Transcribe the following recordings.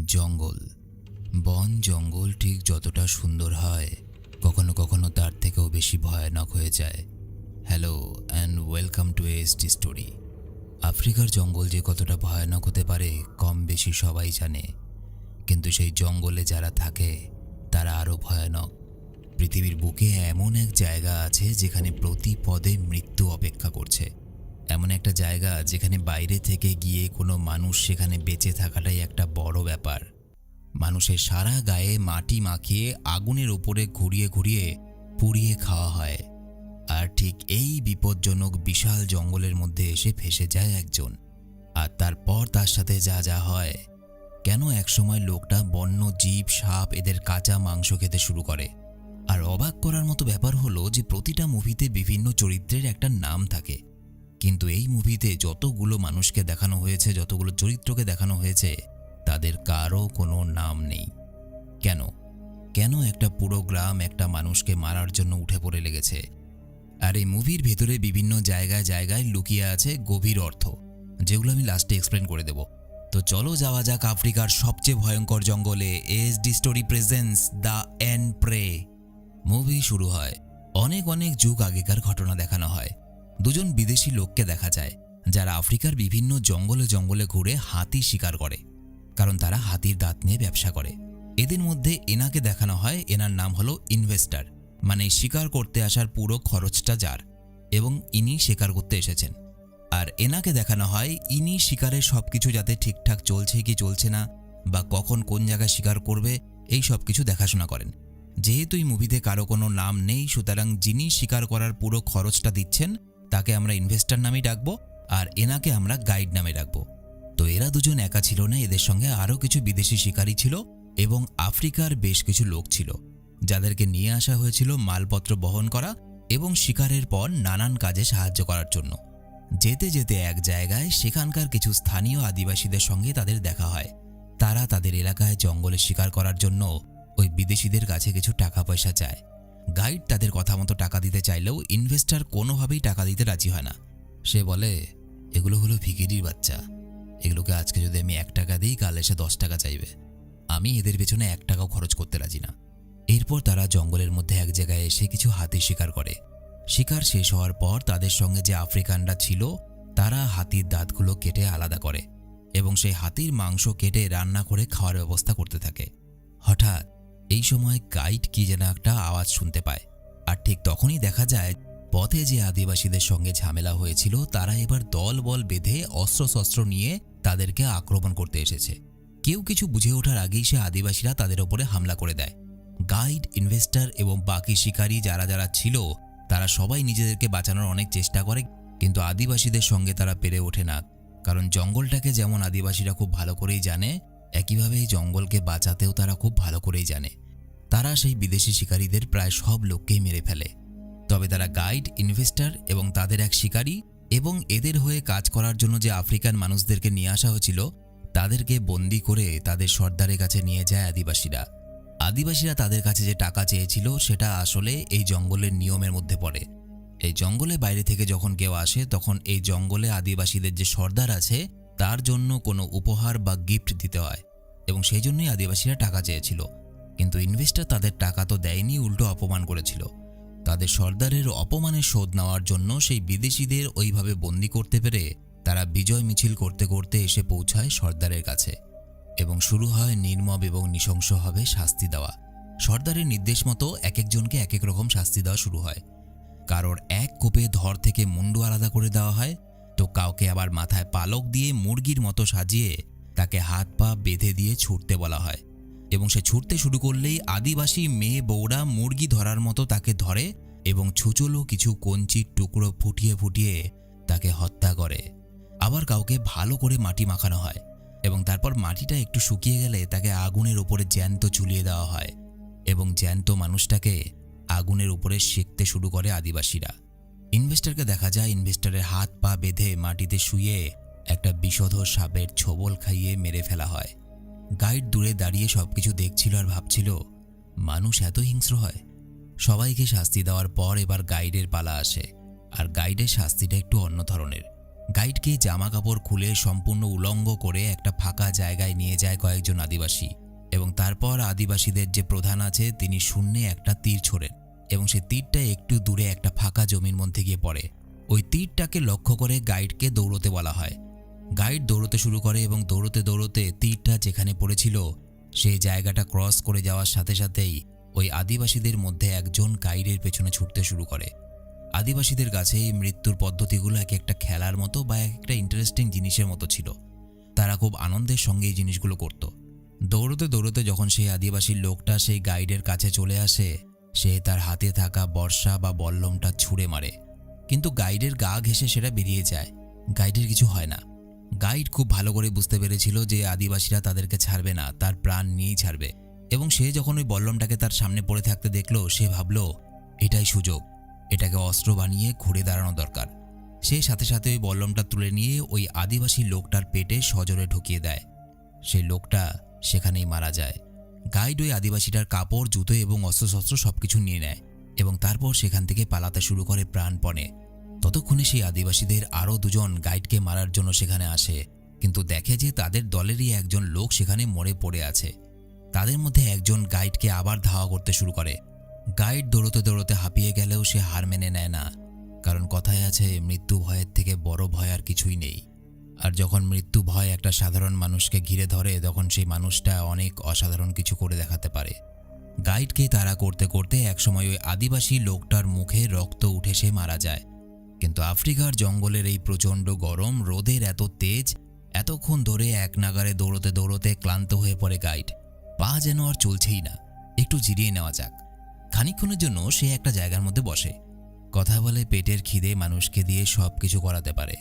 জঙ্গল, বন জঙ্গল ঠিক যতটা সুন্দর হয় কখনো কখনো তার থেকেও বেশি ভয়ানক হয়ে যায়। Hello and welcome to ASD story. আফ্রিকার জঙ্গল যে কতটা ভয়ানক হতে পারে কম বেশি সবাই জানে, কিন্তু সেই জঙ্গলে যারা থাকে তারা আরও ভয়ানক। পৃথিবীর বুকে এমন এক জায়গা আছে যেখানে প্রতি পদে মৃত্যু অপেক্ষা করছে। এমন একটা জায়গা যেখানে বাইরে থেকে গিয়ে কোনো মানুষ সেখানে বেঁচে থাকাটাই একটা বড় ব্যাপার। মানুষের সারা গায়ে মাটি মাখিয়ে আগুনের ওপরে ঘুরিয়ে ঘুরিয়ে পুড়িয়ে খাওয়া হয়। আর ঠিক এই বিপজ্জনক বিশাল জঙ্গলের মধ্যে এসে ফেসে যায় একজন, আর তারপর তার সাথে যা যা হয়। কেন একসময় লোকটা বন্য জীব, সাপ এদের কাঁচা মাংস খেতে শুরু করে। আর অবাক করার মতো ব্যাপার হলো যে প্রতিটা মুভিতে বিভিন্ন চরিত্রের একটা নাম থাকে, কিন্তু এই মুভিতে যতগুলো মানুষকে দেখানো হয়েছে, যতগুলো চরিত্রকে দেখানো হয়েছে, তাদের কারও কোনো নাম নেই। কেন কেন একটা পুরো গ্রাম একটা মানুষকে মারার জন্য উঠে পড়ে লেগেছে? আর এই মুভির ভেতরে বিভিন্ন জায়গায় জায়গায় লুকিয়ে আছে গভীর অর্থ, যেগুলো আমি লাস্টে এক্সপ্লেন করে দেব। তো চলো যাওয়া যাক আফ্রিকার সবচেয়ে ভয়ঙ্কর জঙ্গলে। ASD story presents the end prey. Movie শুরু হয়। অনেক অনেক যুগ আগেকার ঘটনা দেখানো হয়। দুজন বিদেশি লোককে দেখা যায় যারা আফ্রিকার বিভিন্ন জঙ্গলে জঙ্গলে ঘুরে হাতি শিকার করে, কারণ তারা হাতির দাঁত নিয়ে ব্যবসা করে। এদের মধ্যে এনাকে দেখানো হয়। এনার নাম হলো ইনভেস্টর, মানে শিকার করতে আসার পুরো খরচটা যার, এবং ইনি শিকার করতে এসেছেন। আর এনাকে দেখানো হয় ইনি শিকারের সবকিছু যাতে ঠিকঠাক চলছে কি চলছে না, বা কখন কোন জায়গায় শিকার করবে, এই সব কিছু দেখাশোনা করেন। যেহেতু এই মুভিতে কারো কোনো নাম নেই, সুতরাং যিনি শিকার করার পুরো খরচটা দিচ্ছেন তাকে আমরা ইনভেস্টর নামেই ডাকবো, আর এনাকে আমরা গাইড নামে ডাকবো। তো এরা দুজন একা ছিল না, এদের সঙ্গে আরও কিছু বিদেশি শিকারী ছিল এবং আফ্রিকার বেশ কিছু লোক ছিল, যাদেরকে নিয়ে আসা হয়েছিল মালপত্র বহন করা এবং শিকারের পর নানান কাজে সাহায্য করার জন্য। যেতে যেতে এক জায়গায় সেখানকার কিছু স্থানীয় আদিবাসীদের সঙ্গে তাদের দেখা হয়। তারা তাদের এলাকায় জঙ্গলে শিকার করার জন্য ওই বিদেশিদের কাছে কিছু টাকা পয়সা চায়। গাইড তাদের কথা মতো টাকা দিতে চাইলেও ইনভেস্টর কোনোভাবেই টাকা দিতে রাজি হয় না। সে বলে, এগুলো হলো ভিখিরির বাচ্চা, এগুলোকে আজকে যদি আমি 1 টাকা দিই, কাল এসে 10 টাকা চাইবে। আমি এদের পেছনে 1 টাকাও খরচ করতে রাজি না। এরপর তারা জঙ্গলের মধ্যে এক জায়গায় এসে কিছু হাতি শিকার করে। শিকার শেষ হওয়ার পর তাদের সঙ্গে যে আফ্রিকানরা ছিল তারা হাতির দাঁতগুলো কেটে আলাদা করে এবং সেই হাতির মাংস কেটে রান্না করে খাওয়ার ব্যবস্থা করতে থাকে। হঠাৎ এই সময় গাইড কি যেন একটা আওয়াজ শুনতে পায়, আর ঠিক তখনই দেখা যায় পথে যে আদিবাসীদের সঙ্গে ঝামেলা হয়েছিল তারা এবার দল বল বেঁধে অস্ত্রশস্ত্র নিয়ে তাদেরকে আক্রমণ করতে এসেছে। কেউ কিছু বুঝে ওঠার আগেই সে আদিবাসীরা তাদের ওপরে হামলা করে দেয়। গাইড, ইনভেস্টর এবং বাকি শিকারী যারা যারা ছিল তারা সবাই নিজেদেরকে বাঁচানোর অনেক চেষ্টা করে, কিন্তু আদিবাসীদের সঙ্গে তারা পেরে ওঠে না। কারণ জঙ্গলটাকে যেমন আদিবাসীরা খুব ভালো করেই জানে, একইভাবে এই জঙ্গলকে বাঁচাতেও তারা খুব ভালো করেই জানে। তারা সেই বিদেশি শিকারীদের প্রায় সব লোককেই মেরে ফেলে। তবে তারা গাইড, ইনভেস্টর এবং তাদের এক শিকারী এবং এদের হয়ে কাজ করার জন্য যে আফ্রিকান মানুষদেরকে নিয়ে আসা হয়েছিল তাদেরকে বন্দি করে তাদের সর্দারের কাছে নিয়ে যায় আদিবাসীরা। আদিবাসীরা তাদের কাছে যে টাকা চেয়েছিল সেটা আসলে এই জঙ্গলের নিয়মের মধ্যে পড়ে। এই জঙ্গলে বাইরে থেকে যখন কেউ আসে তখন এই জঙ্গলে আদিবাসীদের যে সর্দার আছে তার জন্য কোনো উপহার বা গিফট দিতে হয়, এবং সেই জন্যই আদিবাসীরা টাকা চেয়েছিল। কিন্তু ইনভেস্টর তাদের টাকা তো দেয়নি, উল্টো অপমান করেছিল। তাদের সর্দারের অপমানের শোধ নেওয়ার জন্য সেই বিদেশিদের ওইভাবে বন্দি করতে পেরে তারা বিজয় মিছিল করতে করতে এসে পৌঁছায় সর্দারের কাছে, এবং শুরু হয় নির্মম এবং নৃশংসভাবে শাস্তি দেওয়া। সর্দারের নির্দেশ মতো এক একজনকে এক এক রকম শাস্তি দেওয়া শুরু হয়। কারোর এক কোপে ধর থেকে মুন্ডু আলাদা করে দেওয়া হয়, তো কাউকে আবার মাথায় পালক দিয়ে মুরগির মতো সাজিয়ে তাকে হাত পা বেঁধে দিয়ে ছুটতে বলা হয়, এবং সে ছুটতে শুরু করলেই আদিবাসী মেয়ে বউরা মুরগি ধরার মতো তাকে ধরে এবং ছুচলো কিছু কঞ্চির টুকরো ফুটিয়ে ফুটিয়ে তাকে হত্যা করে। আবার কাউকে ভালো করে মাটি মাখানো হয় এবং তারপর মাটিটা একটু শুকিয়ে গেলে তাকে আগুনের উপরে জ্যান্ত ঝুলিয়ে দেওয়া হয়, এবং জ্যান্ত মানুষটাকে আগুনের উপরে সেঁকতে শুরু করে আদিবাসীরা। ইনভেস্টরকে দেখা যায় ইনভেস্টরের হাত পা বেঁধে মাটিতে শুয়ে একটা বিষধর সাপের ছোবল খাইয়ে মেরে ফেলা হয়। গাইড দূরে দাঁড়িয়ে সবকিছু দেখছিল আর ভাবছিল, মানুষ এত হিংস্র হয়। সবাইকে শাস্তি দেওয়ার পর এবার গাইডের পালা আসে, আর গাইডের শাস্তিটা একটু অন্য ধরনের। গাইডকে জামা কাপড় খুলে সম্পূর্ণ উলঙ্গ করে একটা ফাঁকা জায়গায় নিয়ে যায় কয়েকজন আদিবাসী, এবং তারপর আদিবাসীদের যে প্রধান আছে তিনি শূন্যে একটা তীর ছোড়েন, এবং সেই তীরটা একটু দূরে একটা ফাঁকা জমির মধ্যে গিয়ে পড়ে। ওই তীরটাকে লক্ষ্য করে গাইডকে দৌড়তে বলা হয়। গাইড দৌড়তে শুরু করে এবং দৌড়তে দৌড়তে তীরটা যেখানে পড়েছিল সেই জায়গাটা ক্রস করে যাওয়ার সাথে সাথেই ওই আদিবাসীদের মধ্যে একজন গাইডের পেছনে ছুটতে শুরু করে। আদিবাসীদের কাছে এই মৃত্যুর পদ্ধতিগুলো এক একটা খেলার মতো বা এক একটা ইন্টারেস্টিং জিনিসের মতো ছিল। তারা খুব আনন্দের সঙ্গে এই জিনিসগুলো করত। দৌড়তে দৌড়তে যখন সেই আদিবাসী লোকটা সেই গাইডের কাছে চলে আসে, সে তার হাতে থাকা বর্ষা বা বল্লমটা ছুঁড়ে মারে, কিন্তু গাইডের গা ঘেঁষে সেটা বেরিয়ে যায়। গাইডের কিছু হয় না। গাইড খুব ভালো করে বুঝতে পেরেছিল যে আদিবাসীরা তাদেরকে ছাড়বে না, তার প্রাণ নিয়েই ছাড়বে। এবং সে যখন ওই বল্লমটাকে তার সামনে পড়ে থাকতে দেখলো, সে ভাবল এটাই সুযোগ, এটাকে অস্ত্র বানিয়ে ঘুরে দাঁড়ানো দরকার। সেই সাথে সাথে ওই বল্লমটা তুলে নিয়ে ওই আদিবাসী লোকটার পেটে সজোরে ঢুকিয়ে দেয়। সেই লোকটা সেখানেই মারা যায়। গাইড ওই আদিবাসীটার কাপড়, জুতো এবং অস্ত্রশস্ত্র সবকিছু নিয়ে নেয় এবং তারপর সেখান থেকে পালাতে শুরু করে প্রাণপণে। ততক্ষণে সেই আদিবাসীদের আরও দুজন গাইডকে মারার জন্য সেখানে আসে, কিন্তু দেখে যে তাদের দলেরই একজন লোক সেখানে মরে পড়ে আছে। তাদের মধ্যে একজন গাইডকে আবার ধাওয়া করতে শুরু করে। গাইড দৌড়তে দৌড়তে হাঁপিয়ে গেলেও সে হার মেনে নেয় না, কারণ কথায় আছে মৃত্যু ভয়ের থেকে বড় ভয় আর কিছুই নেই। আর যখন মৃত্যু ভয় একটা সাধারণ মানুষকে ঘিরে ধরে, তখন সেই মানুষটা অনেক অসাধারণ কিছু করে দেখাতে পারে। গাইডকে তাড়া করতে করতে একসময় ওই আদিবাসী লোকটার মুখে রক্ত উঠে সে মারা যায়। কিন্তু আফ্রিকার জঙ্গলের এই প্রচণ্ড গরম, রোদের এত তেজ, এতক্ষণ ধরে এক নাগারে দৌড়তে দৌড়তে ক্লান্ত হয়ে পড়ে গাইড। পা যেন আর চলছেই না, একটু জিরিয়ে নেওয়া যাক। খানিকক্ষণের জন্য সে একটা জায়গার মধ্যে বসে। কথা বলে পেটের খিদে মানুষকে দিয়ে সব কিছু করাতে পারে।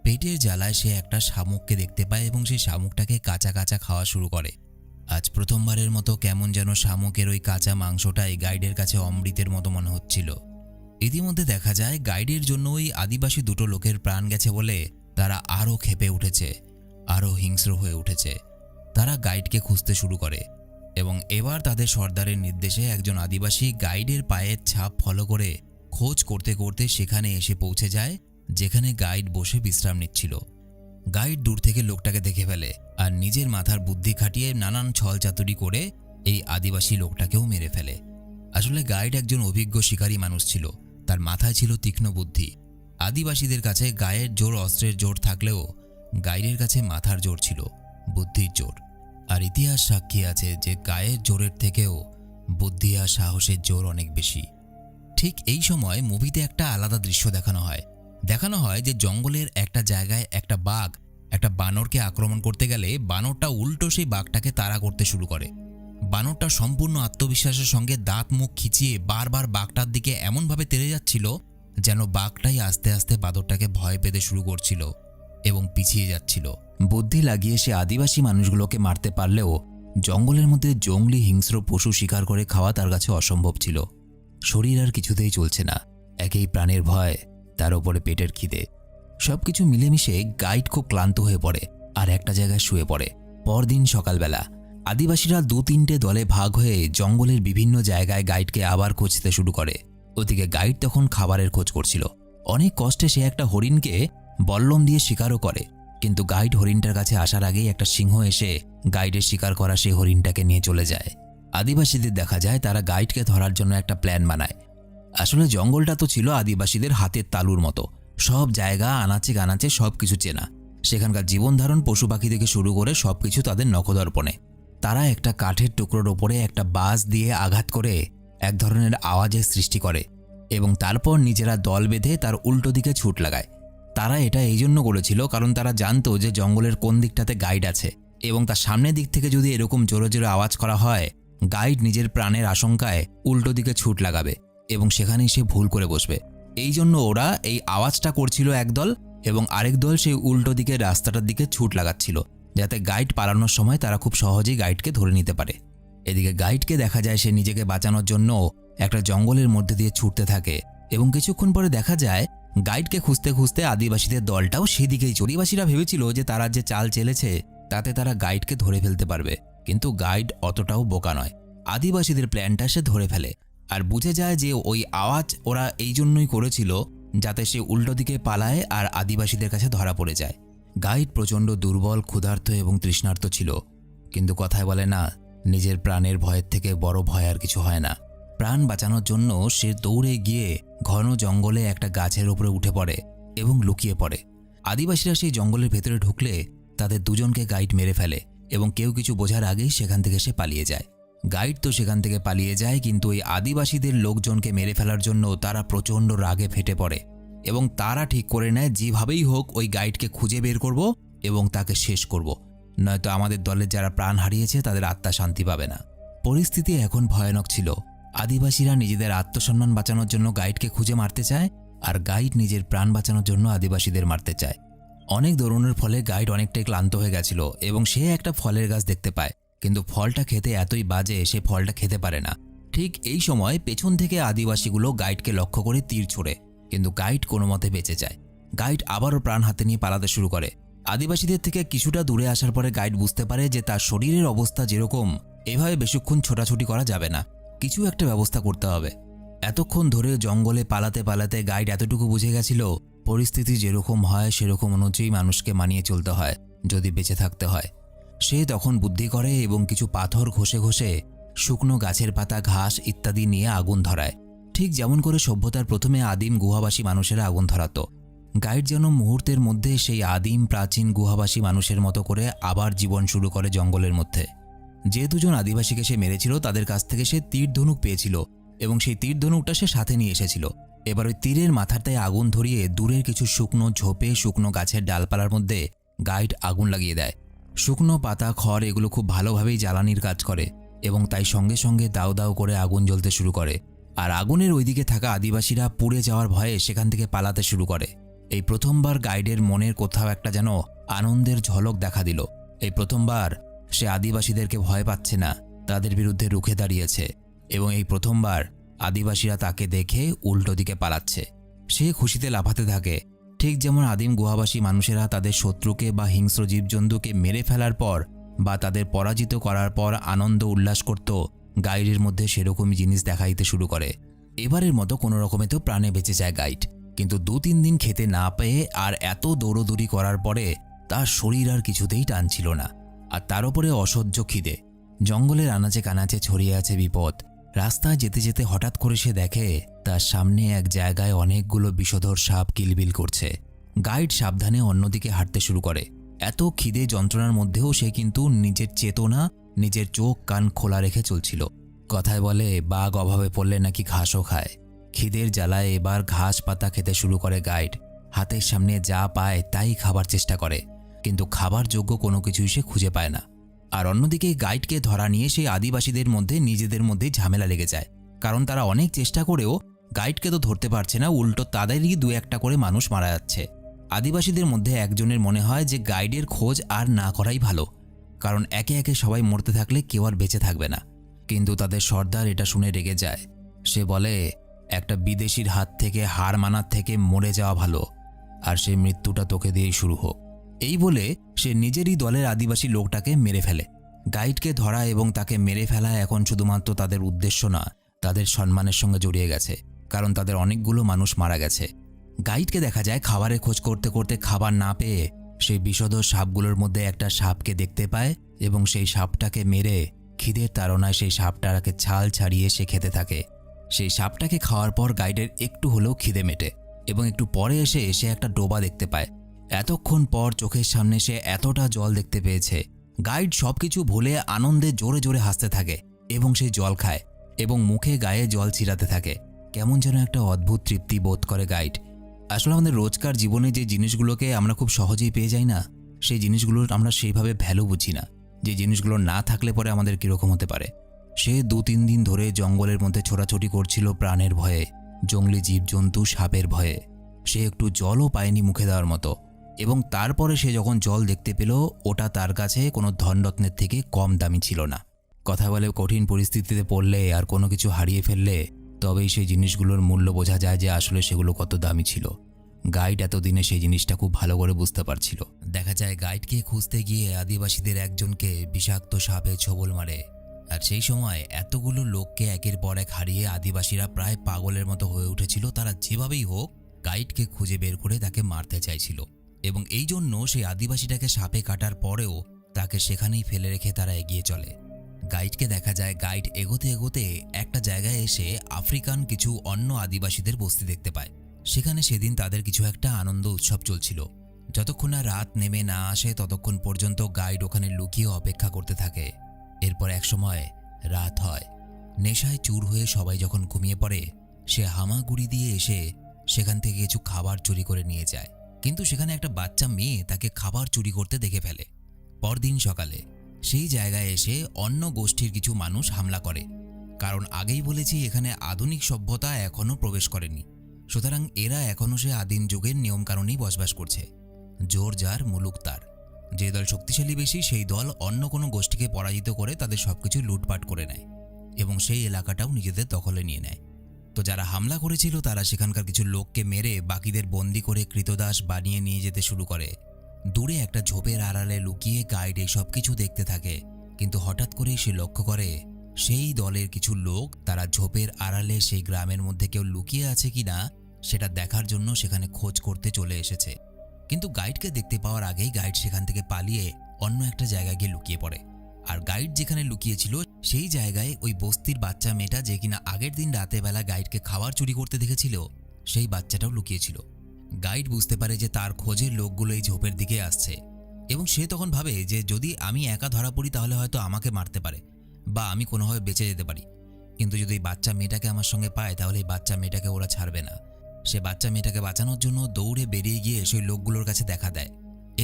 পেটের জ্বালায় সে একটা শামুককে দেখতে পায় এবং সেই শামুকটাকে কাঁচা কাঁচা খাওয়া শুরু করে। আজ প্রথমবারের মতো কেমন যেন শামুকের ওই কাঁচা মাংসটাই গাইডের কাছে অমৃতের মতো মনে হচ্ছিল। ইতিমধ্যে দেখা যায় গাইডের জন্য ওই আদিবাসী দুটো লোকের প্রাণ গেছে বলে তারা আরও ক্ষেপে উঠেছে, আরও হিংস্র হয়ে উঠেছে। তারা গাইডকে খুঁজতে শুরু করে এবং এবার তাদের সর্দারের নির্দেশে একজন আদিবাসী গাইডের পায়ের ছাপ ফলো করে খোঁজ করতে করতে সেখানে এসে পৌঁছে যায় যেখানে গাইড বসে বিশ্রাম নিচ্ছিল। গাইড দূর থেকে লোকটাকে দেখে ফেলে আর নিজের মাথার বুদ্ধি খাটিয়ে নানান ছলচাতুরি করে এই আদিবাসী লোকটাকেও মেরে ফেলে। আসলে গাইড একজন অভিজ্ঞ শিকারী মানুষ ছিল, তার মাথায় ছিল তীক্ষ্ণ বুদ্ধি। আদিবাসীদের কাছে গায়ের জোর, অস্ত্রের জোর থাকলেও গাইডের কাছে মাথার জোর ছিল, বুদ্ধির জোর। আর ইতিহাস সাক্ষী আছে যে গায়ের জোরের থেকেও বুদ্ধি আর সাহসের জোর অনেক বেশি। ঠিক এই সময় মুভিতে একটা আলাদা দৃশ্য দেখানো হয় যে জঙ্গলের একটা জায়গায় একটা বাঘ একটা বানরকে আক্রমণ করতে গেলে বানরটা উল্টো সেই বাঘটাকে তাড়া করতে শুরু করে। বানরটা সম্পূর্ণ আত্মবিশ্বাসের সঙ্গে দাঁত মুখ খিচিয়ে বারবার বাঘটার দিকে এমনভাবে তেড়ে যাচ্ছিল যেন বাঘটাই আস্তে আস্তে বাদরটাকে ভয় পেতে শুরু করছিল এবং পিছিয়ে যাচ্ছিল। বুদ্ধি লাগিয়ে সে আদিবাসী মানুষগুলোকে মারতে পারলেও জঙ্গলের মধ্যে জঙ্গলি হিংস্র পশু শিকার করে খাওয়া তার কাছে অসম্ভব ছিল। শরীর আর কিছুতেই চলছে না, একেই প্রাণের ভয়, তার উপরে পেটের খিদে। সবকিছু মিলেমিশে গাইড খুব ক্লান্ত হয়ে পড়ে আর একটা জায়গায় শুয়ে পড়ে। পরদিন সকালবেলা আদিবাসীরা 2-3টে দলে ভাগ হয়ে জঙ্গলের বিভিন্ন জায়গায় গাইডকে আবার খুঁজতে শুরু করে। ওদিকে গাইড তখন খাবারের খোঁজ করছিল। অনেক কষ্টে সে একটা হরিণকে বল্লম দিয়ে শিকারও করে, কিন্তু গাইড হরিণটার কাছে আসার আগেই একটা সিংহ এসে গাইডের শিকার করা সেই হরিণটাকে নিয়ে চলে যায়। আদিবাসীদের দেখা যায় তারা গাইডকে ধরার জন্য একটা প্ল্যান বানায়। আসলে জঙ্গলটা তো ছিল আদিবাসীদের হাতের তালুর মতো, সব জায়গা আনাচে কানাচে সবকিছু চেনা। সেখানকার জীবনধারণ, পশু পাখি থেকে শুরু করে সবকিছু তাদের নখদর্পণে। তারা একটা কাঠের টুকরোর ওপরে একটা বাঁশ দিয়ে আঘাত করে এক ধরনের আওয়াজের সৃষ্টি করে এবং তারপর নিজেরা দল বেঁধে তার উল্টো দিকে ছুট লাগায়। তারা এটা এই জন্য করেছিল কারণ তারা জানতো যে জঙ্গলের কোন দিকটাতে গাইড আছে এবং তার সামনের দিক থেকে যদি এরকম জোরে জোরে আওয়াজ করা হয়, গাইড নিজের প্রাণের আশঙ্কায় উল্টো দিকে ছুট লাগাবে এবং সেখানেই সে ভুল করে বসবে। এই জন্য ওরা এই আওয়াজটা করছিল একদল এবং আরেক দল সেই উল্টো দিকে রাস্তাটার দিকে ছুট লাগাচ্ছিল, যাতে গাইড পালানোর সময় তারা খুব সহজেই গাইডকে ধরে নিতে পারে। এদিকে গাইডকে দেখা যায় সে নিজেকে বাঁচানোর জন্য একটা জঙ্গলের মধ্যে দিয়ে ছুটতে থাকে এবং কিছুক্ষণ পরে দেখা যায় গাইডকে খুঁজতে খুঁজতে আদিবাসীদের দলটাও সেদিকেই চলে। আদিবাসীরা ভেবেছিল যে তারা যে চাল চেলেছে তাতে তারা গাইডকে ধরে ফেলতে পারবে, কিন্তু গাইড অতটাও বোকা নয়। আদিবাসীদের প্ল্যানটা সে ধরে ফেলে আর বুঝে যায় যে ওই আওয়াজ ওরা এই জন্যই করেছিল যাতে সে উল্টো দিকে পালায় আর আদিবাসীদের কাছে ধরা পড়ে যায়। গাইড প্রচণ্ড দুর্বল, ক্ষুধার্ত এবং তৃষ্ণার্ত ছিল, কিন্তু কথায় বলে না, নিজের প্রাণের ভয়ের থেকে বড় ভয় আর কিছু হয় না। প্রাণ বাঁচানোর জন্য সে দৌড়ে গিয়ে ঘন জঙ্গলে একটা গাছের উপরে উঠে পড়ে এবং লুকিয়ে পড়ে। আদিবাসীরা সেই জঙ্গলের ভেতরে ঢুকলে তাদের দুজনকে গাইড মেরে ফেলে এবং কেউ কিছু বোঝার আগেই সেখান থেকে সে পালিয়ে যায়। গাইড তো সেখান থেকে পালিয়ে যায়, কিন্তু ওই আদিবাসীদের লোকজনকে মেরে ফেলার জন্য তারা প্রচণ্ড রাগে ফেটে পড়ে এবং তারা ঠিক করে নেয় যেভাবেই হোক ওই গাইডকে খুঁজে বের করব এবং তাকে শেষ করব, নয়তো আমাদের দলের যারা প্রাণ হারিয়েছে তাদের আত্মা শান্তি পাবে না। পরিস্থিতি এখন ভয়ানক ছিল। আদিবাসীরা নিজেদের আত্মসম্মান বাঁচানোর জন্য গাইডকে খুঁজে মারতে চায়, আর গাইড নিজের প্রাণ বাঁচানোর জন্য আদিবাসীদের মারতে চায়। অনেক দৌড়ানোর ফলে গাইড অনেকটাই ক্লান্ত হয়ে গেছিল এবং সে একটা ফলের গাছ দেখতে পায়, কিন্তু ফলটা খেতে এতই বাজে সে ফলটা খেতে পারে না। ঠিক এই সময় পেছন থেকে আদিবাসীগুলো গাইডকে লক্ষ্য করে তীর ছোড়ে, কিন্তু গাইড কোনো মতে বেঁচে যায়। গাইড আবারও প্রাণ হাতে নিয়ে পালাতে শুরু করে। আদিবাসীদের থেকে কিছুটা দূরে আসার পরে গাইড বুঝতে পারে যে তার শরীরের অবস্থা যেরকম, এভাবে বেশিক্ষণ ছোটাছুটি করা যাবে না, কিছু একটা ব্যবস্থা করতে হবে। এতক্ষণ ধরে জঙ্গলে পালাতে পালাতে গাইড এতটুকু বুঝে গেছিল, পরিস্থিতি যেরকম হয় সেরকম অনুযায়ী মানুষকে মানিয়ে চলতে হয় যদি বেঁচে থাকতে হয়। সে তখন বুদ্ধি করে এবং কিছু পাথর ঘষে ঘষে শুকনো গাছের পাতা, ঘাস ইত্যাদি নিয়ে আগুন ধরায়, ঠিক যেমন করে সভ্যতার প্রথমে আদিম গুহাবাসী মানুষেরা আগুন ধরাতো। গাইড যেন মুহূর্তের মধ্যে সেই আদিম প্রাচীন গুহাবাসী মানুষের মতো করে আবার জীবন শুরু করে জঙ্গলের মধ্যে। যে দুজন আদিবাসীকে সে মেরেছিল তাদের কাছ থেকে সে তীর ধনুক পেয়েছিল এবং সেই তীর ধনুকটা সে সাথে নিয়ে এসেছিল। এবার ওই তীরের মাথাটায় আগুন ধরিয়ে দূরের কিছু শুকনো ঝোপে, শুকনো গাছের ডালপালার মধ্যে গাইড আগুন লাগিয়ে দেয়। শুকনো পাতা, খড় এগুলো খুব ভালোভাবেই জ্বালানির কাজ করে এবং তাই সঙ্গে সঙ্গে দাউ দাউ করে আগুন জ্বলতে শুরু করে। আর আগুনের ওইদিকে থাকা আদিবাসীরা পুড়ে যাওয়ার ভয়ে সেখান থেকে পালাতে শুরু করে। এই প্রথমবার গাইডের মনের কোথাও একটা যেন আনন্দের ঝলক দেখা দিল। এই প্রথমবার সে আদিবাসীদেরকে ভয় পাচ্ছে না, তাদের বিরুদ্ধে রুখে দাঁড়িয়েছে এবং এই প্রথমবার আদিবাসীরা তাকে দেখে উল্টো দিকে পালাচ্ছে। সে খুশিতে লাফাতে থাকে, ঠিক যেমন আদিম গুহাবাসী মানুষেরা তাদের শত্রুকে বা হিংস্র জীবজন্তুকে মেরে ফেলার পর বা তাদের পরাজিত করার পর আনন্দ উল্লাস করত। গাইডের মধ্যে সেরকমই জিনিস দেখা দিতে শুরু করে। এবারের মতো কোনো রকমে তো প্রাণে বেঁচে যায় গাইড, কিন্তু 2-3 দিন খেতে না পেয়ে আর এত দৌড়দৌড়ি করার পরে তার শরীর আর কিছুতেই টানছিল না, আর তার উপরে অসহ্য খিদে। জঙ্গলের আনাচে কানাচে ছড়িয়ে আছে বিপদ। রাস্তায় যেতে যেতে হঠাৎ করে সে দেখে তার সামনে এক জায়গায় অনেকগুলো বিষধর সাপ কিলবিল করছে। গাইড সাবধানে অন্যদিকে হাঁটতে শুরু করে। এত খিদে যন্ত্রণার মধ্যেও সে কিন্তু নিজের চেতনা, নিজের চোখ কান খোলা রেখে চলছিল। কথায় বলে, বাঘ অভাবে পড়লে নাকি ঘাসও খায়। খিদের জ্বালায় এবার ঘাস পাতা খেতে শুরু করে গাইড। হাতের সামনে যা পায় তাই খাবার চেষ্টা করে, কিন্তু খাবার যোগ্য কোনো কিছুই সে খুঁজে পায় না। আর অন্যদিকে গাইডকে ধরা নিয়ে সেই আদিবাসীদের মধ্যে নিজেদের মধ্যেই ঝামেলা লেগে যায়, কারণ তারা অনেক চেষ্টা করেও গাইডকে তো ধরতে পারছে না, উল্টো তাদেরই 2-1টা করে মানুষ মারা যাচ্ছে। আদিবাসীদের মধ্যে একজনের মনে হয় যে গাইডের খোঁজ আর না করাই ভালো, কারণ একে একে সবাই মরতে থাকলে কেউ আর বেঁচে থাকবে না। কিন্তু তাদের সর্দার এটা শুনে রেগে যায়। সে বলে, একটা বিদেশির হাত থেকে হার মানার থেকে মরে যাওয়া ভালো, আর সেই মৃত্যুটা তোকে দিয়েই শুরু হোক। এই বলে সে নিজেরই দলের আদিবাসী লোকটাকে মেরে ফেলে। গাইডকে ধরা এবং তাকে মেরে ফেলা এখন শুধুমাত্র তাদের উদ্দেশ্য না, তাদের সম্মানের সঙ্গে জড়িয়ে গেছে, কারণ তাদের অনেকগুলো মানুষ মারা গেছে। গাইডকে দেখা যায় খাবারের খোঁজ করতে করতে খাবার না পেয়ে সেই বিষধর সাপগুলোর মধ্যে একটা সাপকে দেখতে পায় এবং সেই সাপটাকে মেরে খিদের তাড়নায় সেই সাপটাকে ছাল ছাড়িয়ে সে খেতে থাকে। সেই সাপটাকে খাওয়ার পর গাইডের একটু হলেও খিদে মেটে এবং একটু পরে এসে সে একটা ডোবা দেখতে পায়। এতক্ষণ পর চোখের সামনে সে এতটা জল দেখতে পেয়েছে। গাইড সবকিছু ভুলে আনন্দে জোরে জোরে হাসতে থাকে এবং সে জল খায় এবং মুখে গায়ে জল ছিটাতে থাকে। কেমন যেন একটা অদ্ভুত তৃপ্তি বোধ করে গাইড। আসলে আমাদের রোজকার জীবনে যে জিনিসগুলোকে আমরা খুব সহজেই পেয়ে যাই না, সেই জিনিসগুলোর আমরা সেইভাবে ভ্যালু বুঝি না, যে জিনিসগুলো না থাকলে পরে আমাদের কীরকম হতে পারে। সে 2-3 দিন ধরে জঙ্গলের মধ্যে ছোটাছুটি করছিল প্রাণের ভয়ে, জঙ্গলি জীবজন্তু, সাপের ভয়ে। সে একটু জলও পায়নি মুখে দেওয়ার মতো, এবং তারপরে সে যখন জল দেখতে পেল, ওটা তার কাছে কোনো ধনরত্নের থেকে কম দামি ছিল না। কথা বলে, কঠিন পরিস্থিতিতে পড়লে আর কোনো কিছু হারিয়ে ফেললে তবেই সেই জিনিসগুলোর মূল্য বোঝা যায় যে আসলে সেগুলো কত দামি ছিল। গাইড এতদিনে সেই জিনিসটা খুব ভালো করে বুঝতে পারছিল। দেখা যায় গাইডকে খুঁজতে গিয়ে আদিবাসীদের একজনকে বিষাক্ত সাপে ছোবল মারে, আর সেই সময় এতগুলো লোককে একের পর এক হারিয়ে আদিবাসীরা প্রায় পাগলের মতো হয়ে উঠেছিল। তারা যেভাবেই হোক গাইডকে খুঁজে বের করে তাকে মারতে চাইছিল এবং এই জন্য সেই আদিবাসীটাকে সাপে কাটার পরেও তাকে সেখানেই ফেলে রেখে তারা এগিয়ে চলে। গাইডকে দেখা যায় গাইড এগোতে এগোতে একটা জায়গায় এসে আফ্রিকান কিছু অন্য আদিবাসীদের বস্তি দেখতে পায়। সেখানে সেদিন তাদের কিছু একটা আনন্দ উৎসব চলছিল। যতক্ষণ না রাত নেমে না আসে ততক্ষণ পর্যন্ত গাইড ওখানে লুকিয়ে অপেক্ষা করতে থাকে। এরপর একসময় রাত হয়। নেশায় চুর হয়ে সবাই যখন ঘুমিয়ে পড়ে, সে হামাগুড়ি দিয়ে এসে সেখান থেকে কিছু খাবার চুরি করে নিয়ে যায়। কিন্তু সেখানে একটা বাচ্চা মেয়ে তাকে খাবার চুরি করতে দেখে ফেলে। পরদিন সকালে সেই জায়গায় এসে অন্য গোষ্ঠীর কিছু মানুষ হামলা করে, কারণ আগেই বলেছি এখানে আধুনিক সভ্যতা এখনও প্রবেশ করেনি। সুতরাং এরা এখনও সে আদিম যুগের নিয়মকানুনেই বসবাস করছে। জোর যার মুলুক তার। যে দল শক্তিশালী বেশি সেই দল অন্য কোনো গোষ্ঠীকে পরাজিত করে তাদের সবকিছু লুটপাট করে নেয় এবং সেই এলাকাটাও নিজেদের দখলে নিয়ে নেয়। তো যারা হামলা করেছিল তারা সেখানকার কিছু লোককে মেরে বাকিদের বন্দি করে কৃতদাস বানিয়ে নিয়ে যেতে শুরু করে। দূরে একটা ঝোপের আড়ালে লুকিয়ে গাইড এই সব কিছু দেখতে থাকে, কিন্তু হঠাৎ করেই সে লক্ষ্য করে সেই দলের কিছু লোক তারা ঝোপের আড়ালে সেই গ্রামের মধ্যে কেউ লুকিয়ে আছে কিনা সেটা দেখার জন্য সেখানে খোঁজ করতে চলে এসেছে। কিন্তু গাইডকে দেখতে পাওয়ার আগেই গাইড সেখান থেকে পালিয়ে অন্য একটা জায়গায় গিয়ে লুকিয়ে পড়ে। আর গাইড যেখানে লুকিয়েছিল সেই জায়গায় ওই বস্তির বাচ্চা মেয়েটা, যে কিনা আগের দিন রাতে বেলা গাইডকে খাবার চুরি করতে দেখেছিল, সেই বাচ্চাটাও লুকিয়েছিল। গাইড বুঝতে পারে যে তার খোঁজের লোকগুলো এই ঝোপের দিকে আসছে এবং সে তখন ভাবে যে যদি আমি একা ধরা পড়ি তাহলে হয়তো আমাকে মারতে পারে বা আমি কোনোভাবে বেঁচে যেতে পারি, কিন্তু যদি এই বাচ্চা মেয়েটাকে আমার সঙ্গে পায় তাহলে এই বাচ্চা মেয়েটাকে ওরা ছাড়বে না। সে বাচ্চা মেয়েটাকে বাঁচানোর জন্য দৌড়ে বেরিয়ে গিয়ে সেই লোকগুলোর কাছে দেখা দেয়।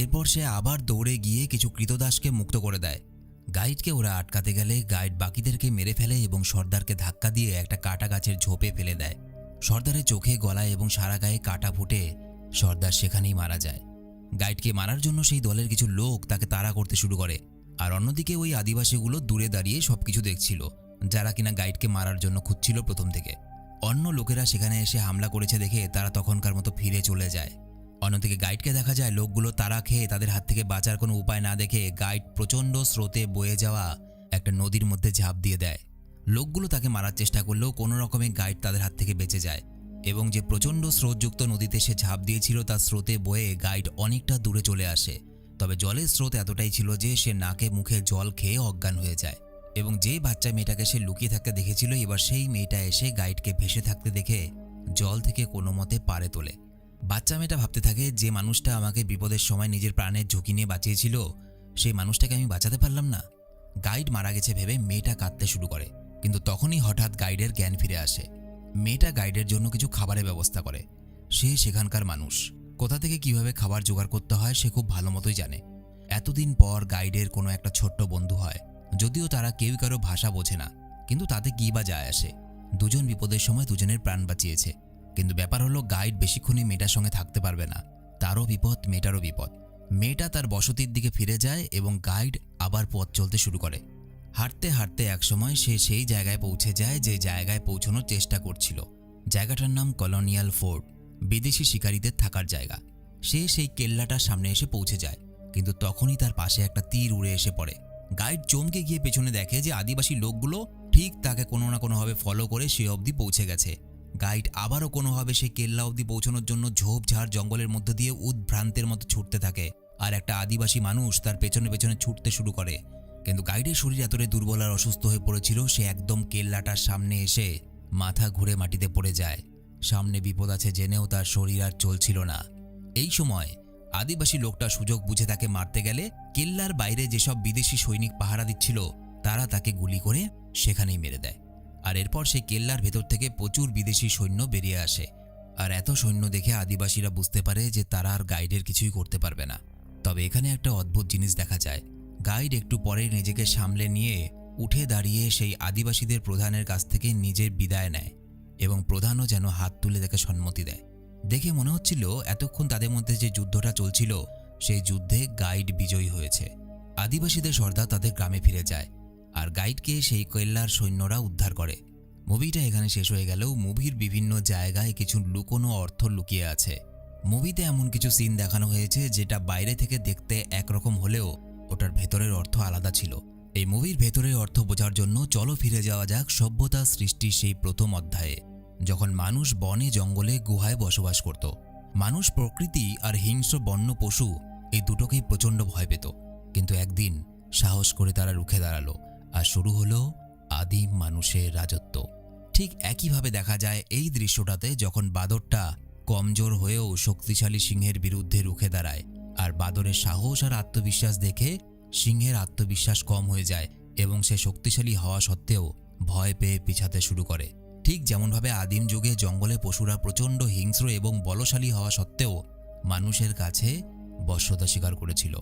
এরপর সে আবার দৌড়ে গিয়ে কিছু কৃতদাসকে মুক্ত করে দেয়। গাইডকে ওরা আটকাতে গেলে গাইড বাকিদেরকে মেরে ফেলে এবং সর্দারকে ধাক্কা দিয়ে একটা কাটা গাছের ঝোপে ফেলে দেয়। সর্দারের চোখে, গলায় এবং সারা গায়ে কাটা ফুটে সর্দার সেখানেই মারা যায়। গাইডকে মারার জন্য সেই দলের কিছু লোক তাকে তাড়া করতে শুরু করে, আর অন্যদিকে ওই আদিবাসীগুলো দূরে দাঁড়িয়ে সবকিছু দেখছিল, যারা কিনা গাইডকে মারার জন্য খুঁজছিল প্রথম থেকে। অন্য লোকেরা সেখানে এসে হামলা করেছে দেখে তারা তখনকার মতো ফিরে চলে যায়। অন্যদিকে গাইডকে দেখা যায় লোকগুলো তাড়া খেয়ে তাদের হাত থেকে বাঁচার কোনো উপায় না দেখে গাইড প্রচণ্ড স্রোতে বয়ে যাওয়া একটা নদীর মধ্যে ঝাঁপ দিয়ে দেয়। লোকগুলো তাকে মারার চেষ্টা করলেও কোনো রকমে গাইড তাদের হাত থেকে বেঁচে যায় এবং যে প্রচণ্ড স্রোতযুক্ত নদীতে সে ঝাঁপ দিয়েছিল তার স্রোতে বয়ে গাইড অনেকটা দূরে চলে আসে। তবে জলের স্রোত এতটাই ছিল যে সে নাকে মুখে জল খেয়ে অজ্ঞান হয়ে যায় এবং যে বাচ্চা মেয়েটাকে সে লুকিয়ে থাকতে দেখেছিল এবার সেই মেয়েটা এসে গাইডকে ভেসে থাকতে দেখে জল থেকে কোনো মতে পারে তোলে। বাচ্চা মেয়েটা ভাবতে থাকে যে মানুষটা আমাকে বিপদের সময় নিজের প্রাণের ঝুঁকি নিয়ে বাঁচিয়েছিল সেই মানুষটাকে আমি বাঁচাতে পারলাম না। গাইড মারা গেছে ভেবে মেয়েটা কাঁদতে শুরু করে, কিন্তু তখনই হঠাৎ গাইডের জ্ঞান ফিরে আসে। মেয়েটা গাইডের জন্য কিছু খাবারের ব্যবস্থা করে। সে সেখানকার মানুষ, কোথা থেকে কিভাবে খাবার জোগাড় করতে হয় সে খুব ভালো মতোই জানে। এতদিন পর গাইডের কোনো একটা ছোট্ট বন্ধু হয়, যদিও তারা কেউ কারো ভাষা বোঝে না, কিন্তু তাতে কী বা যায় আসে। দুজন বিপদের সময় দুজনের প্রাণ বাঁচিয়েছে, কিন্তু ব্যাপার হলো গাইড বেশিক্ষণই মেয়েটার সঙ্গে থাকতে পারবে না। তারও বিপদ, মেয়েটারও বিপদ। মেয়েটা তার বসতির দিকে ফিরে যায় এবং গাইড আবার পথ চলতে শুরু করে। হাঁটতে হাঁটতে একসময় সে সেই জায়গায় পৌঁছে যায় যে জায়গায় পৌঁছানোর চেষ্টা করছিল। জায়গাটার নাম কলোনিয়াল ফোর্ট, বিদেশি শিকারীদের থাকার জায়গা। সে সেই কেল্লাটার সামনে এসে পৌঁছে যায়, কিন্তু তখনই তার পাশে একটা তীর উড়ে এসে পড়ে। গাইড চমকে গিয়ে পেছনে দেখে যে আদিবাসী লোকগুলো ঠিক তাকে কোনো না কোনোভাবে ফলো করে সে অবধি পৌঁছে গেছে। গাইড আবারও কোনোভাবে সেই কেল্লা অবধি পৌঁছানোর জন্য ঝোপঝাড় জঙ্গলের মধ্যে দিয়ে উদ্ভ্রান্তের মতো ছুটতে থাকে, আর একটা আদিবাসী মানুষ তার পেছনে পেছনে ছুটতে শুরু করে। কিন্তু গাইডের শরীর এতটাই দুর্বল আর অসুস্থ হয়ে পড়েছিল সে একদম কেল্লাটার সামনে এসে মাথা ঘুরে মাটিতে পড়ে যায়। সামনে বিপদ আছে জেনেও তার শরীর আর চলছিল না। এই সময় আদিবাসী লোকটা সুযোগ বুঝে তাকে মারতে গেলে কেল্লার বাইরে যেসব বিদেশি সৈনিক পাহারা দিচ্ছিল তারা তাকে গুলি করে সেখানেই মেরে দেয়। আর এরপর সেই কেল্লার ভেতর থেকে প্রচুর বিদেশি সৈন্য বেরিয়ে আসে। আর এত সৈন্য দেখে আদিবাসীরা বুঝতে পারে যে তারা আর গাইডের কিছুই করতে পারবে না। তবে এখানে একটা অদ্ভুত জিনিস দেখা যায়। গাইড একটু পরে নিজেকে সামলে নিয়ে উঠে দাঁড়িয়ে সেই আদিবাসীদের প্রধানের কাছ থেকে নিজের বিদায় নেয় এবং প্রধানও যেন হাত তুলে তাকে সম্মতি দেয়। দেখে মনে হচ্ছিল এতক্ষণ তাদের মধ্যে যে যুদ্ধটা চলছিল সেই যুদ্ধে গাইড বিজয়ী হয়েছে। আদিবাসীদের সর্দার তাদের গ্রামে ফিরে যায় আর গাইডকে সেই কেল্লার সৈন্যরা উদ্ধার করে। মুভিটা এখানে শেষ হয়ে গেলেও মুভির বিভিন্ন জায়গায় কিছু লুকোনো অর্থ লুকিয়ে আছে। মুভিতে এমন কিছু সিন দেখানো হয়েছে যেটা বাইরে থেকে দেখতে একরকম হলেও ওটার ভেতরের অর্থ আলাদা ছিল। এই মুভির ভেতরের অর্থ বোঝার জন্য চলো ফিরে যাওয়া যাক সভ্যতা সৃষ্টির সেই প্রথম অধ্যায়ে। যখন মানুষ বনে জঙ্গলে গুহায় বসবাস করত। মানুষ প্রকৃতি আর হিংস্র বন্য পশু এই দুটোকেই প্রচণ্ড ভয় পেত। কিন্তু একদিন সাহস করে তারা রুখে দাঁড়ালো আর শুরু হলো আদিম মানুষের রাজত্ব। ঠিক একইভাবে দেখা যায় এই দৃশ্যটাতে, যখন বাদরটা কমজোর হয়েও শক্তিশালী সিংহের বিরুদ্ধে রুখে দাঁড়ায়, আর বাদরের সাহস আর আত্মবিশ্বাস দেখে সিংহের আত্মবিশ্বাস কম হয়ে যায় এবং সে শক্তিশালী হওয়া সত্ত্বেও ভয় পেয়ে পিছাতে শুরু করে। ঠিক যেমনভাবে আদিম যুগে জঙ্গলে পশুরা প্রচণ্ড হিংস্র এবং বলশালী হওয়া সত্ত্বেও মানুষের কাছে বশ্যতা স্বীকার করেছিল।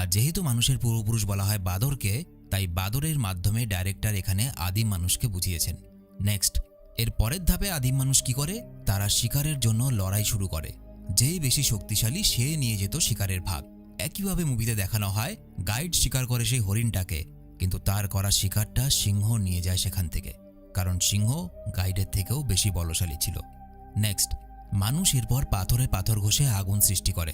আর যেহেতু মানুষের পূর্বপুরুষ বলা হয় বাদরকে, তাই বাদরের মাধ্যমে ডাইরেক্টর এখানে আদিম মানুষকে বুঝিয়েছেন। নেক্সট, এর পরের ধাপে আদিম মানুষ কি করে? তারা শিকারের জন্য লড়াই শুরু করে। যেই বেশি শক্তিশালী সে নিয়ে যেত শিকারের ভাগ। একইভাবে মুভিতে দেখানো হয় গাইড শিকার করে সেই হরিণটাকে, কিন্তু তার করা শিকারটা সিংহ নিয়ে যায় সেখান থেকে, কারণ সিংহ গাইডের থেকেও বেশি বলশালী ছিল। নেক্সট, মানুষ এরপর পাথরে পাথর ঘষে আগুন সৃষ্টি করে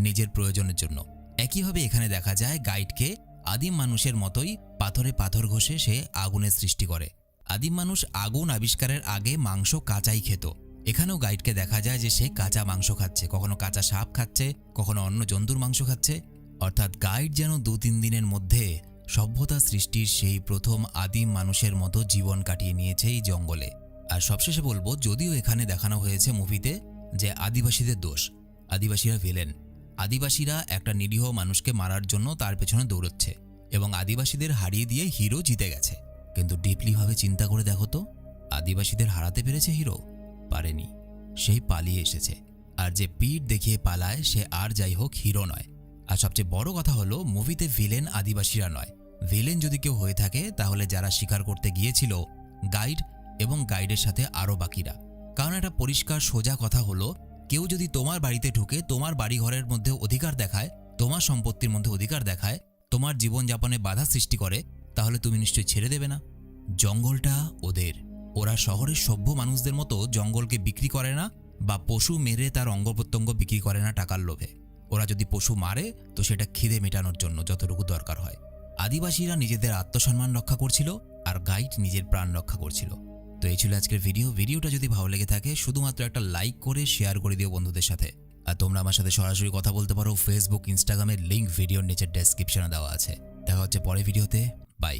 নিজের প্রয়োজনের জন্য। একইভাবে এখানে দেখা যায় গাইডকে আদিম মানুষের মতোই পাথরে পাথর ঘষে সে আগুনের সৃষ্টি করে। আদিম মানুষ আগুন আবিষ্কারের আগে মাংস কাঁচাই খেত। এখানেও গাইডকে দেখা যায় যে সে কাঁচা মাংস খাচ্ছে, কখনো কাঁচা সাপ খাচ্ছে, কখনো অন্য জন্তুর মাংস খাচ্ছে। অর্থাৎ গাইড যেন 2-3 দিনের মধ্যে সভ্যতা সৃষ্টির সেই প্রথম আদিম মানুষের মতো জীবন কাটিয়ে নিয়েছে এই জঙ্গলে। আর সবশেষে বলবো, যদিও এখানে দেখানো হয়েছে মুভিতে যে আদিবাসীদের দোষ, আদিবাসীরা ভিলেন, আদিবাসীরা একটা নিরীহ মানুষকে মারার জন্য তার পেছনে দৌড়চ্ছে এবং আদিবাসীদের হারিয়ে দিয়ে হিরো জিতে গেছে। কিন্তু ডিপলিভাবে চিন্তা করে দেখো তো, আদিবাসীদের হারাতে পেরেছে হিরো? পারেনি, সেই পালিয়ে এসেছে। আর যে পিঠ দেখিয়ে পালায় সে আর যাই হোক হিরো নয়। আর সবচেয়ে বড় কথা হলো, মুভিতে ভিলেন আদিবাসীরা নয়। ভিলেন যদি কেউ হয়ে থাকে তাহলে যারা শিকার করতে গিয়েছিল গাইড এবং গাইডের সাথে আরও বাকিরা। কারণ একটা পরিষ্কার সোজা কথা হলো, কেউ যদি তোমার বাড়িতে ঢুকে তোমার বাড়িঘরের মধ্যে অধিকার দেখায়, তোমার সম্পত্তির মধ্যে অধিকার দেখায়, তোমার জীবনযাপনে বাধা সৃষ্টি করে, তাহলে তুমি নিশ্চয়ই ছেড়ে দেবে না। জঙ্গলটা ওদের। ওরা শহরের সভ্য মানুষদের মতো জঙ্গলকে বিক্রি করে না বা পশু মেরে তার অঙ্গপ্রত্যঙ্গ বিক্রি করে না টাকার লোভে। ওরা যদি পশু মারে তো সেটা খিদে মেটানোর জন্য যতটুকু দরকার হয়। আদিবাসীরা নিজেদের আত্মসম্মান রক্ষা করছিল আর গাইড নিজের প্রাণ রক্ষা করছিল। তো এই ছিল আজকের ভিডিওটা যদি ভালো লেগে থাকে শুধুমাত্র একটা লাইক করে শেয়ার করে দিও বন্ধুদের সাথে। আর তোমরা আমার সাথে সরাসরি কথা বলতে পারো ফেসবুক, ইনস্টাগ্রামের লিঙ্ক ভিডিওর নিচে ডেসক্রিপশনে দেওয়া আছে। দেখা হচ্ছে পরের ভিডিওতে। বাই।